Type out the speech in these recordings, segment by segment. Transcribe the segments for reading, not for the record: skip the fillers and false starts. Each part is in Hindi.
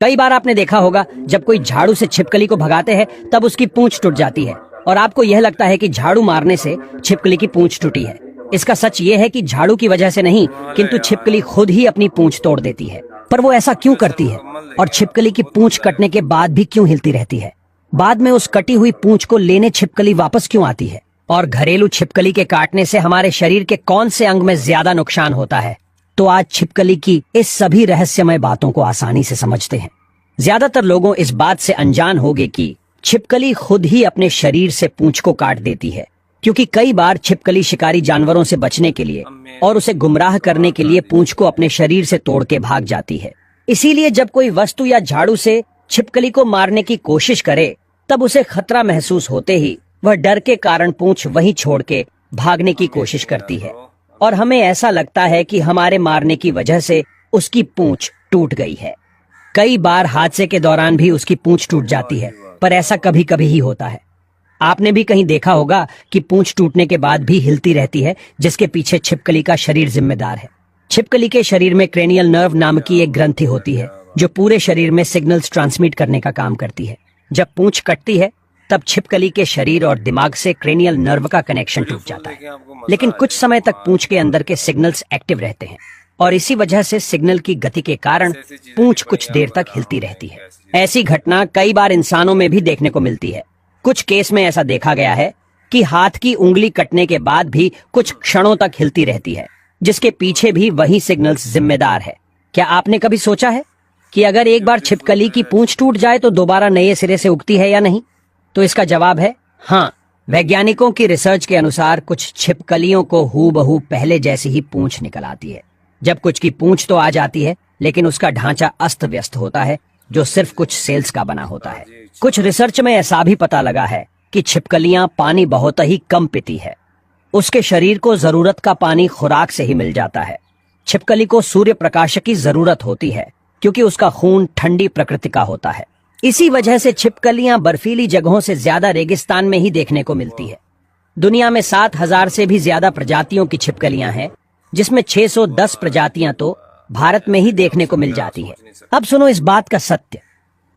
कई बार आपने देखा होगा जब कोई झाड़ू से छिपकली को भगाते हैं तब उसकी पूंछ टूट जाती है और आपको यह लगता है कि झाड़ू मारने से छिपकली की पूंछ टूटी है। इसका सच ये है कि झाड़ू की वजह से नहीं, किंतु छिपकली खुद ही अपनी पूंछ तोड़ देती है। पर वो ऐसा क्यों करती है और छिपकली की पूंछ कटने के बाद भी क्यों हिलती रहती है? बाद में उस कटी हुई पूंछ को लेने छिपकली वापस क्यों आती है? और घरेलू छिपकली के काटने से हमारे शरीर के कौन से अंग में ज्यादा नुकसान होता है? तो आज छिपकली की इस सभी रहस्यमय बातों को आसानी से समझते हैं। ज्यादातर लोगों इस बात से अनजान होंगे कि छिपकली खुद ही अपने शरीर से पूंछ को काट देती है, क्योंकि कई बार छिपकली शिकारी जानवरों से बचने के लिए और उसे गुमराह करने के लिए पूंछ को अपने शरीर से तोड़ के भाग जाती है। इसीलिए जब कोई वस्तु या झाड़ू से छिपकली को मारने की कोशिश करे तब उसे खतरा महसूस होते ही वह डर के कारण पूंछ वहीं छोड़ के भागने की कोशिश करती है और हमें ऐसा लगता है कि हमारे मारने की वजह से उसकी पूंछ टूट गई है। कई बार हादसे के दौरान भी उसकी पूंछ टूट जाती है, पर ऐसा कभी कभी ही होता है। आपने भी कहीं देखा होगा कि पूंछ टूटने के बाद भी हिलती रहती है, जिसके पीछे छिपकली का शरीर जिम्मेदार है। छिपकली के शरीर में क्रेनियल नर्व नाम की एक ग्रंथि होती है जो पूरे शरीर में सिग्नल्स ट्रांसमिट करने का काम करती है। जब पूंछ कटती है तब छिपकली के शरीर और दिमाग से क्रेनियल नर्व का कनेक्शन टूट जाता है, लेकिन कुछ समय तक पूंछ के अंदर के सिग्नल्स एक्टिव रहते हैं और इसी वजह से सिग्नल की गति के कारण पूंछ कुछ देर तक हिलती रहती है। ऐसी घटना कई बार इंसानों में भी देखने को मिलती है। कुछ केस में ऐसा देखा गया है कि हाथ की उंगली कटने के बाद भी कुछ क्षणों तक हिलती रहती है, जिसके पीछे भी वही सिग्नल्स जिम्मेदार है। क्या आपने कभी सोचा है कि अगर एक बार छिपकली की पूंछ टूट जाए तो दोबारा नए सिरे से उगती है या नहीं? तो इसका जवाब है हाँ। वैज्ञानिकों की रिसर्च के अनुसार कुछ छिपकलियों को हूबहू पहले जैसी ही पूंछ निकल आती है। जब कुछ की पूंछ तो आ जाती है, लेकिन उसका ढांचा अस्त व्यस्त होता है जो सिर्फ कुछ सेल्स का बना होता है। कुछ रिसर्च में ऐसा भी पता लगा है कि छिपकलियां पानी बहुत ही कम पीती है। उसके शरीर को जरूरत का पानी खुराक से ही मिल जाता है। छिपकली को सूर्य प्रकाश की जरूरत होती है क्योंकि उसका खून ठंडी प्रकृति का होता है। इसी वजह से छिपकलियां बर्फीली जगहों से ज्यादा रेगिस्तान में ही देखने को मिलती है। दुनिया में 7,000 से भी ज्यादा प्रजातियों की छिपकलियां हैं, जिसमें 610 प्रजातियां तो भारत में ही देखने को मिल जाती है। अब सुनो इस बात का सत्य।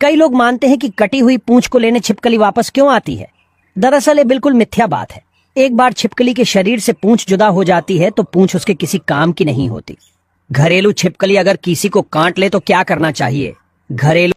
कई लोग मानते हैं कि कटी हुई पूंछ को लेने छिपकली वापस क्यों आती है। दरअसल ये बिल्कुल मिथ्या बात है। एक बार छिपकली के शरीर से पूंछ जुदा हो जाती है तो पूंछ उसके किसी काम की नहीं होती। घरेलू छिपकली अगर किसी को काट ले तो क्या करना चाहिए? घरेलू